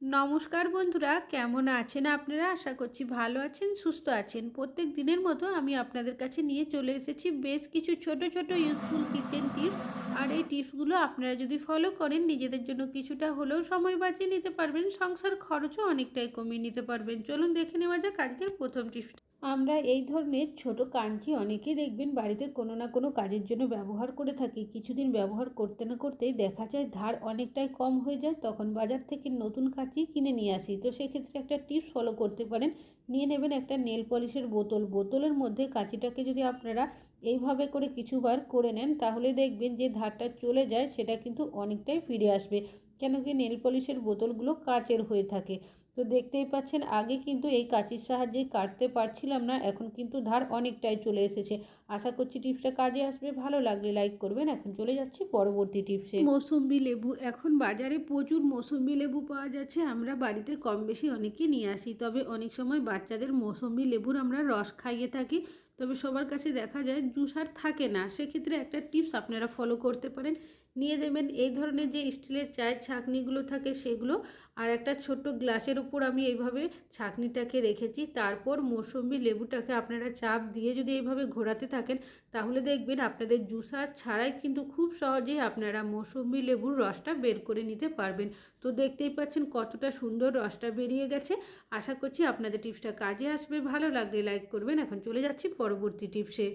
নমস্কার বন্ধুরা, কেমন আছেন আপনারা? আশা করছি ভালো আছেন, সুস্থ আছেন। প্রত্যেক দিনের মতো আমি আপনাদের কাছে নিয়ে চলে এসেছি বেশ কিছু ছোট ছোট ইউজফুল কিচেন টিপস। আর এই টিপসগুলো আপনারা যদি ফলো করেন, নিজেদের জন্য কিছুটা হলেও সময় বাঁচিয়ে নিতে পারবেন, সংসার খরচও অনেকটাই কমিয়ে নিতে পারবেন। চলুন দেখে নেওয়া যাক আজকের প্রথম টিপস। আমরা এই ধরনের ছোট কাঞ্চি অনেকেই দেখবেন বাড়িতে কোনো না কোনো কাজের জন্য ব্যবহার করে থাকি। কিছুদিন ব্যবহার করতে না করতেই দেখা যায় ধার অনেকটাই কম হয়ে যায়, তখন বাজার থেকে নতুন কাঁচি কিনে নিয়ে আসি। তো সেক্ষেত্রে একটা টিপস ফলো করতে পারেন। নিয়ে নেবেন একটা নেল পলিশের বোতল। বোতলের মধ্যে কাঁচিটাকে যদি আপনারা এইভাবে করে কিছুবার করে নেন, তাহলে দেখবেন যে ধারটা চলে যায়, সেটা কিন্তু অনেকটাই ফিরে আসবে। কেন কি নেল পলিশের বোতলগুলো কাচের হয়ে থাকে। তো দেখতেই পাচ্ছেন, আগে কিন্তু এই কাঁচির সাহায্যে কাটতে পারছিলাম না, এখন কিন্তু ধার অনেকটাই চলে এসেছে। আশা করছি টিপসটা কাজে আসবে। ভালো লাগলে লাইক করবেন। এখন চলে যাচ্ছি পরবর্তী টিপসে। মৌসুম্বি লেবু। এখন বাজারে প্রচুর মৌসুম্বি লেবু পাওয়া যাচ্ছে। আমরা বাড়িতে কম বেশি অনেকেই নিয়ে আসি, তবে অনেক সময় বাচ্চাদের মৌসুম্বি লেবুর আমরা রস খাইয়ে থাকি। তবে সবার কাছে দেখা যায় জুস আর থাকে না। সেক্ষেত্রে একটা টিপস আপনারা ফলো করতে পারেন। নিয়ে দেবেন এই ধরনের যে স্টিলের চায়ের ছাঁকনিগুলো থাকে সেগুলো, আর একটা ছোট্ট গ্লাসের উপর আমি এইভাবে ছাঁকনিটাকে রেখেছি। তারপর মৌসুম্বি লেবুটাকে আপনারা চাপ দিয়ে যদি এইভাবে ঘোরাতে থাকেন, তাহলে দেখবেন আপনাদের জুসার ছাড়াই কিন্তু খুব সহজেই আপনারা মৌসুম্বি লেবুর রসটা বের করে নিতে পারবেন। তো দেখতেই পাচ্ছেন কতটা সুন্দর রসটা বেরিয়ে গেছে। আশা করছি আপনাদের টিপসটা কাজে আসবে। ভালো লাগলে লাইক করবেন। এখন চলে যাচ্ছি পরবর্তী টিপসে।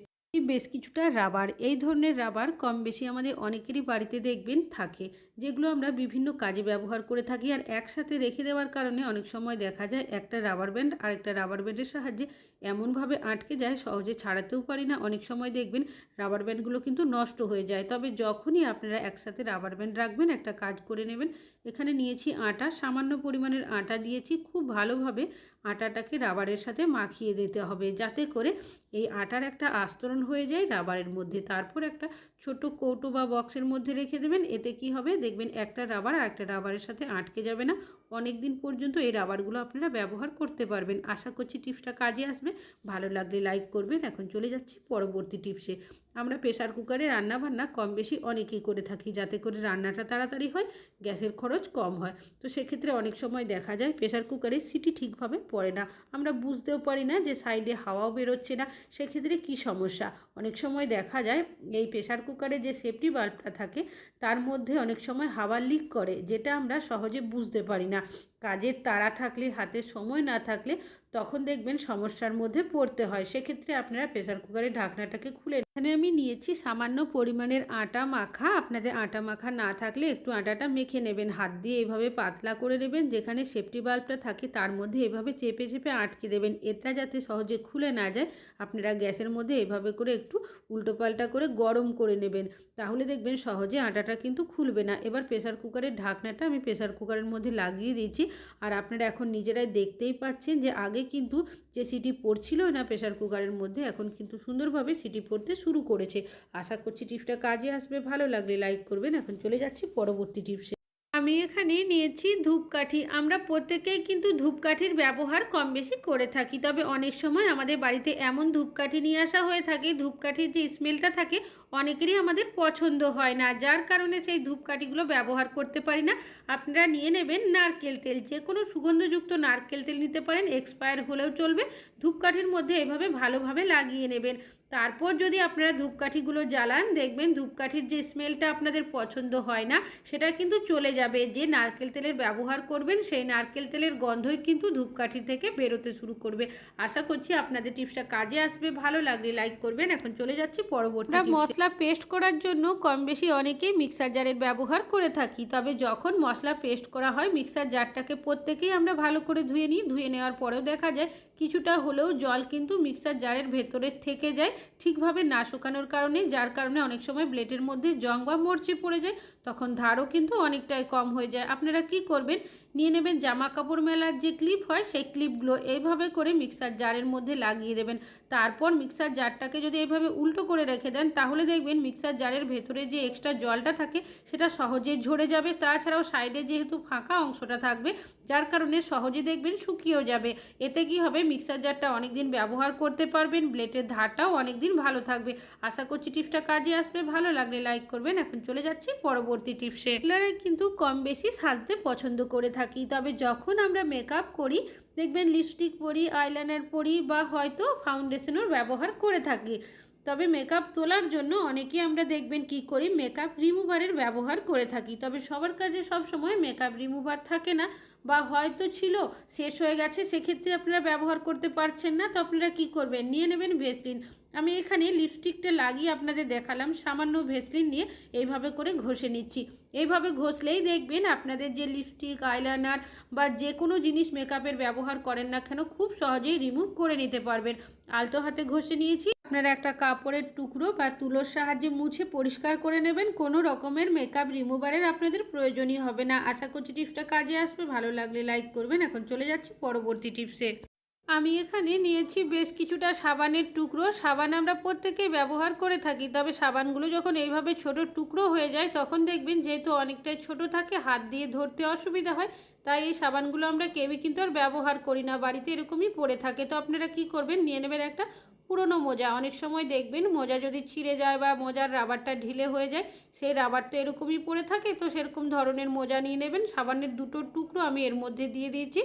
বেশ কিছুটা রাবার। এই ধরনের রাবার কম বেশি আমাদের অনেকেরই বাড়িতে দেখবেন থাকে, যেগুলো আমরা বিভিন্ন কাজে ব্যবহার করে থাকি। আর একসাথে রেখে দেওয়ার কারণে অনেক সময় দেখা যায় একটা রাবার ব্যান্ড আর একটা রাবার ব্যান্ডের সাহায্যে এমনভাবে আটকে যায়, সহজে ছাড়াতেও পারি না। অনেক সময় দেখবেন রাবার ব্যান্ডগুলো কিন্তু নষ্ট হয়ে যায়। তবে যখনই আপনারা একসাথে রাবার ব্যান্ড রাখবেন, একটা কাজ করে নেবেন। এখানে নিয়েছি আটা, সামান্য পরিমাণের আটা দিয়েছি। খুব ভালোভাবে আটাটাকে রাবারের সাথে মাখিয়ে দিতে হবে, যাতে করে এই আটার একটা আস্তরণ হয়ে যায় রাবারের মধ্যে। তারপর একটা ছোট কৌটো বা বক্সের মধ্যে রেখে দেবেন। এতে কি হবে, দেখবেন একটা রাবার আর একটা রাবারের সাথে আটকে যাবে না। অনেক দিন পর্যন্ত এই রাবারগুলো আপনারা ব্যবহার করতে পারবেন। আশা করছি টিপসটা কাজে আসবে। ভালো লাগলে লাইক করবেন। এখন চলে যাচ্ছি পরবর্তী টিপসে। আমরা প্রেসার কুকারে রান্নাবান্না কম বেশি অনেকেই করে থাকি, যাতে করে রান্নাটা তাড়াতাড়ি হয়, গ্যাসের খরচ কম হয়। তো সেক্ষেত্রে অনেক সময় দেখা যায় প্রেসার কুকারে সিটি ঠিকভাবে পড়ে না। আমরা বুঝতেও পারি না যে সাইডে হাওয়াও বেরোচ্ছে না। সেক্ষেত্রে কি সমস্যা, অনেক সময় দেখা যায় এই প্রেসার কুকারে যে সেফটি বাল্বটা থাকে তার মধ্যে অনেক সময় হাওয়া লিক করে, যেটা আমরা সহজে বুঝতে পারি না। কাজের তাড়া থাকলে, হাতে সময় না থাকলে, তখন দেখবেন সমস্যার মধ্যে পড়তে হয়। সেক্ষেত্রে আপনারা প্রেসার কুকারের ঢাকনাটাকে খুলে, এখানে আমি নিয়েছি সামান্য পরিমাণের আটা মাখা। আপনাদের আটা মাখা না থাকলে একটু আটাটা মেখে নেবেন, হাত দিয়ে এভাবে পাতলা করে নেবেন। যেখানে সেফটি বাল্বটা থাকে তার মধ্যে এভাবে চেপে চেপে আটকে দেবেন। এটা যাতে সহজে খুলে না যায়, আপনারা গ্যাসের মধ্যে এভাবে করে একটু উল্টোপাল্টা করে গরম করে নেবেন। তাহলে দেখবেন সহজে আটাটা কিন্তু খুলবে না। এবার প্রেসার কুকারের ঢাকনাটা আমি প্রেসার কুকারের মধ্যে লাগিয়ে দিয়েছি। আর আপনারা এখন নিজেরাই দেখতেই পাচ্ছেন যে আগে কিন্তু যে সিটি পড়ছিল না প্রেসার কুকারের মধ্যে, এখন কিন্তু সুন্দরভাবে সিটি পড়তে শুরু করেছে। আশা করছি টিপসটা কাজে আসবে। ভালো লাগলে লাইক করবেন। এখন চলে যাচ্ছি পরবর্তী টিপসে। আমি এখানে নিয়েছি ধূপকাঠি। আমরা প্রত্যেকেই কিন্তু ধূপকাঠির ব্যবহার কম বেশি করে থাকি, তবে অনেক সময় আমাদের বাড়িতে এমন ধূপকাঠি নিয়ে আসা হয়ে থাকে, ধূপকাঠির যে স্মেলটা থাকে অনেকেরই আমাদের পছন্দ হয় না, যার কারণে সেই ধূপকাঠিগুলো ব্যবহার করতে পারি না। আপনারা নিয়ে নেবেন নারকেল তেল। যে কোনো সুগন্ধযুক্ত নারকেল তেল নিতে পারেন, এক্সপায়ার হলেও চলবে। ধূপকাঠির মধ্যে এভাবে ভালোভাবে লাগিয়ে নেবেন। তারপর যদি আপনারা ধূপকাঠিগুলো জ্বালান, দেখবেন ধূপকাঠির যে স্মেলটা আপনাদের পছন্দ হয় না সেটা কিন্তু চলে যাবে। যে নারকেল তেলের ব্যবহার করবেন সেই নারকেল তেলের গন্ধই কিন্তু ধূপকাঠি থেকে বেরোতে শুরু করবে। আশা করছি আপনাদের টিপসটা কাজে আসবে। ভালো লাগলে লাইক করবেন। এখন চলে যাচ্ছি পরবর্তী টিপসে। মশলা পেস্ট করার জন্য কম বেশি অনেকেই মিক্সার জারের ব্যবহার করে থাকি, তবে যখন মশলা পেস্ট করা হয় মিক্সার জারটাকে প্রত্যেকেই আমরা ভালো করে ধুয়ে নিই। ধুয়ে নেওয়ার পরেও দেখা যায় কিছুটা হলেও জল কিন্তু মিক্সার জারের ভেতরে থেকে যায়, ঠিকভাবে না শুকানোর কারণে, যার কারণে অনেক সময় ব্লেডের মধ্যে জং বা মরচে পড়ে যায়, তখন ধারও কিন্তু অনেকটাই কম হয়ে যায়। আপনারা কি করবেন, নিয়ে নেবেন জামা কাপড় মেলার যে ক্লিপ হয় সেই ক্লিপগুলো এইভাবে করে মিক্সার জারের মধ্যে লাগিয়ে দেবেন। তারপর মিক্সার জারটাকে যদি এইভাবে উল্টো করে রেখে দেন, তাহলে দেখবেন মিক্সার জারের ভেতরে যে এক্সট্রা জলটা থাকে সেটা সহজে ঝরে যাবে। তাছাড়াও সাইডে যেহেতু ফাঁকা অংশটা থাকবে, যার কারণে সহজে দেখবেন শুকিয়েও যাবে। এতে কি হবে, মিক্সার জারটা অনেক দিন ব্যবহার করতে পারবেন, ব্লেডের ধারটাও অনেক অনেক দিন ভালো থাকবে। আশা করছি টিপসটা কাজে আসবে। ভালো লাগলে লাইক করবেন। এখন চলে যাচ্ছি পরবর্তী টিপসে। মহিলারা কিন্তু কম বেশি সাজতে পছন্দ করে থাকি, তবে যখন আমরা মেকআপ করি দেখবেন লিপস্টিক পরি, আইলাইনার পরি বা হয়তো ফাউন্ডেশনও ব্যবহার করে থাকি। তবে মেকআপ তোলার জন্য অনেকেই আমরা দেখবেন কি করি, মেকআপ রিমুভারের ব্যবহার করে থাকি। তবে সবার কাছে সব সময় মেকআপ রিমুভার থাকে না, বা হয়তো ছিল শেষ হয়ে গেছে, সেক্ষেত্রে আপনারা ব্যবহার করতে পারছেন না। তো আপনারা কী করবেন, নিয়ে নেবেন ভেসলিন। আমি এখানে লিপস্টিকটা লাগিয়ে আপনাদের দেখালাম, সামান্য ভেসলিন নিয়ে এইভাবে করে ঘষে নিচ্ছি। এইভাবে ঘষলেই দেখবেন আপনাদের যে লিপস্টিক, আইলাইনার বা যে কোনো জিনিস মেকআপের ব্যবহার করেন না কেন খুব সহজেই রিমুভ করে নিতে পারবেন। আলতো হাতে ঘষে নিয়েছি। আপনারা একটা কাপড়ের টুকরো বা তুলোর সাহায্যে মুছে পরিষ্কার করে নেবেন। কোনো রকমের মেকআপ রিমুভারের আপনাদের প্রয়োজনই হবে না। আশা করছি টিপসটা কাজে আসবে। ভালো লাগলে লাইক করবেন। এখন চলে যাচ্ছি পরবর্তী টিপসে। আমি এখানে নিয়েছি বেশ কিছুটা সাবানের টুকরো। সাবান আমরা প্রত্যেকেই ব্যবহার করে থাকি, তবে সাবানগুলো যখন এইভাবে ছোট টুকরো হয়ে যায় তখন দেখবেন যেহেতু অনেকটাই ছোট থাকে, হাত দিয়ে ধরতে অসুবিধা হয়, তাই এই সাবানগুলো আমরা কেউই কিন্তু আর ব্যবহার করি না, বাড়িতে এরকমই পড়ে থাকে। তো আপনারা কি করবেন, নিয়ে নেবেন একটা পুরনো মোজা। অনেক সময় দেখবেন মোজা যদি ছিঁড়ে যায় বা মোজার রাবারটা ঢিলে হয়ে যায়, সেই রাবার তো এরকমই পড়ে থাকে, তো সেরকম ধরনের মোজা নিয়ে নেবেন। সাবানের দুটো টুকরো আমি এর মধ্যে দিয়ে দিয়েছি,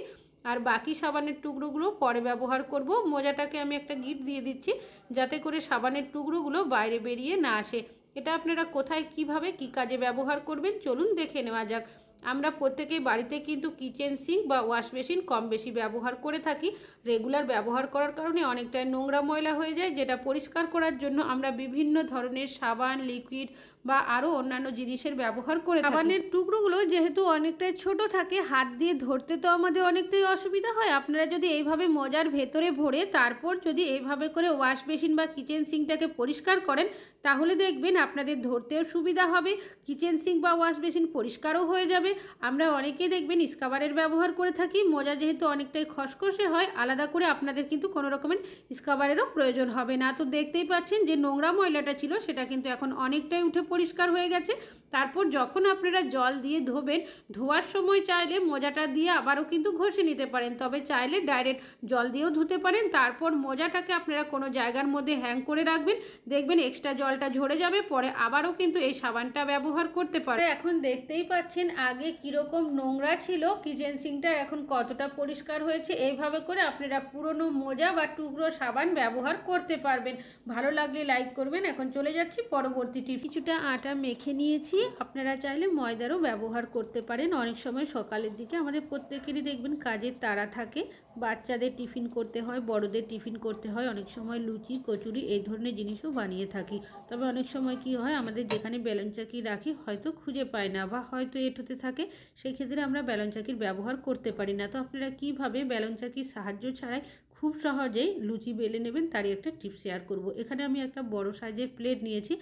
আর বাকি সাবানের টুকরোগুলো পরে ব্যবহার করব। মোজাটাকে আমি একটা গিট দিয়ে দিচ্ছি যাতে করে সাবানের টুকরোগুলো বাইরে বেরিয়ে না আসে। এটা আপনারা কোথায় কিভাবে কি কাজে ব্যবহার করবেন চলুন দেখে নেওয়া যাক। আমরা প্রত্যেকেই বাড়িতে কিন্তু কিচেন সিঙ্ক বা ওয়াশ বেসিন কম বেশি ব্যবহার করে থাকি। রেগুলার ব্যবহার করার কারণে অনেকটাই নোংরা ময়লা হয়ে যায়, যেটা পরিষ্কার করার জন্য আমরা বিভিন্ন ধরনের সাবান, লিকুইড বা আরও অন্যান্য জিনিসের ব্যবহার করে থাকি। সাবানের টুকরোগুলো যেহেতু অনেকটাই ছোট থাকে, হাত দিয়ে ধরতে তো আমাদের অনেকটাই অসুবিধা হয়। আপনারা যদি এইভাবে মোজার ভেতরে ভরে তারপর যদি এইভাবে করে ওয়াশ বেসিন বা কিচেন সিঙ্কটাকে পরিষ্কার করেন, তাহলে দেখবেন আপনাদের ধরতেও সুবিধা হবে, কিচেন সিঙ্ক বা ওয়াশ বেসিন পরিষ্কারও হয়ে যাবে। আমরা অনেকেই দেখবেন স্ক্রাবারের ব্যবহার করে থাকি। মোজা যেহেতু অনেকটাই খসখসে হয়, আলাদা করে আপনাদের কিন্তু কোনো রকমের স্ক্রাবারেরও প্রয়োজন হবে না। তো দেখতেই পাচ্ছেন যে নোংরা ময়লাটা ছিল সেটা কিন্তু এখন অনেকটাই উঠে পরিষ্কার হয়ে গেছে। তারপর যখন আপনারা জল দিয়ে ধোবেন, ধোয়ার সময় চাইলে মোজাটা দিয়ে আবারও কিন্তু ঘষে নিতে পারেন, তবে চাইলে ডাইরেক্ট জল দিয়েও ধুতে পারেন। তারপর মোজাটাকে আপনারা কোনো জায়গার মধ্যে হ্যাং করে রাখবেন, দেখবেন এক্সট্রা জলটা ঝরে যাবে, পরে আবারও কিন্তু এই সাবানটা ব্যবহার করতে পারেন। এখন দেখতেই পাচ্ছেন আগে কীরকম নোংরা ছিল কিচেন সিঙ্কটার, এখন কতটা পরিষ্কার হয়েছে। এইভাবে করে আপনারা পুরনো মোজা বা টুকরো সাবান ব্যবহার করতে পারবেন। ভালো লাগলে লাইক করবেন। এখন চলে যাচ্ছি পরবর্তী টিপ। কিছুটা আটা মেখে নিয়েছি, আপনারা চাইলে ময়দারও ব্যবহার করতে পারেন। অনেক সময় সকালের দিকে আমাদের প্রত্যেকেরই দেখবেন কাজের তাড়া থাকে, বাচ্চাদের টিফিন করতে হয়, বড়দের টিফিন করতে হয়, অনেক সময় লুচি, কচুরি এই ধরনের জিনিসও বানিয়ে থাকি। তবে অনেক সময় কি হয়, আমাদের যেখানে বেলন চাকি রাখি হয়তো খুঁজে পায় না বা হয়তো এঁটোতে থাকে, সেই ক্ষেত্রে আমরা বেলন চাকির ব্যবহার করতে পারি না। তো আপনারা কিভাবে বেলন চাকির সাহায্য ছাড়াই খুব সহজেই লুচি বেলে নেবেন তারই একটা টিপ শেয়ার করব। এখানে আমি একটা বড় সাইজের প্লেট নিয়েছি,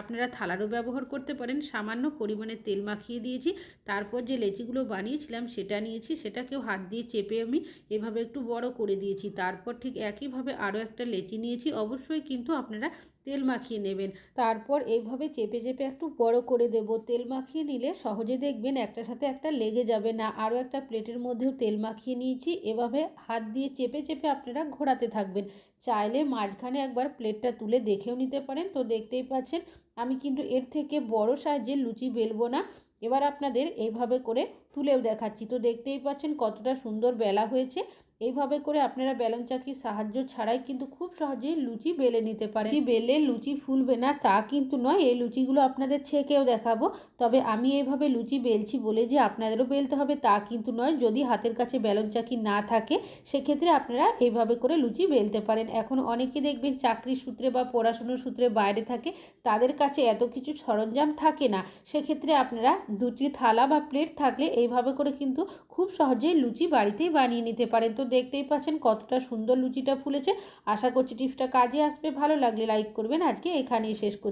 আপনারা থালারও ব্যবহার করতে পারেন। সামান্য পরিমাণে তেল মাখিয়ে দিয়েছি, তারপর যে লেচিগুলো বানিয়েছিলাম সেটা নিয়েছি, সেটাকেও হাত দিয়ে চেপে আমি এভাবে একটু বড় করে দিয়েছি। তারপর ঠিক একইভাবে আরও একটা লেচি নিয়েছি, অবশ্যই কিন্তু আপনারা তেল মাখিয়ে নেবেন। তারপর এইভাবে চেপে চেপে একটু বড় করে দেব। তেল মাখিয়ে নিলে সহজে দেখবেন একটার সাথে একটা লেগে যাবে না। আরও একটা প্লেটের মধ্যেও তেল মাখিয়ে নিয়েছি, এভাবে হাত দিয়ে চেপে চেপে আপনারা ঘোরাতে থাকবেন। চাইলে মাঝখানে একবার প্লেটটা তুলে দেখেও নিতে পারেন। তো দেখতেই পাচ্ছেন আমি কিন্তু এর থেকে বড় সাইজের লুচি বেলবো না, এবার আপনাদের এইভাবে করে তুলেও দেখাচ্ছি। তো দেখতেই পাচ্ছেন কতটা সুন্দর বেলা হয়েছে। এইভাবে করে আপনারা বেলন চাকির সাহায্য ছাড়াই কিন্তু খুব সহজেই লুচি বেলে নিতে পারেন। লুচি বেলে লুচি ফুলবে না তা কিন্তু নয়, এই লুচিগুলো আপনাদের ছেঁকেও দেখাবো। তবে আমি এইভাবে লুচি বেলছি বলে যে আপনাদেরও বেলতে হবে তা কিন্তু নয়। যদি হাতের কাছে বেলন চাকি না থাকে সেক্ষেত্রে আপনারা এইভাবে করে লুচি বেলতে পারেন। এখন অনেকে দেখবেন চাকরি সূত্রে বা পড়াশুনোর সূত্রে বাইরে থাকে, তাদের কাছে এত কিছু সরঞ্জাম থাকে না। সেক্ষেত্রে আপনারা দুটি থালা বা প্লেট থাকলে এইভাবে করে কিন্তু খুব সহজেই লুচি বাড়িতেই বানিয়ে নিতে পারেন। তো দেখতেই পাচ্ছেন কতটা সুন্দর লুচিটা ফুলেছে। আশা করছি টিপসটা কাজে আসবে। ভালো লাগলে লাইক করবেন। আজকে এখানেই শেষ করছি।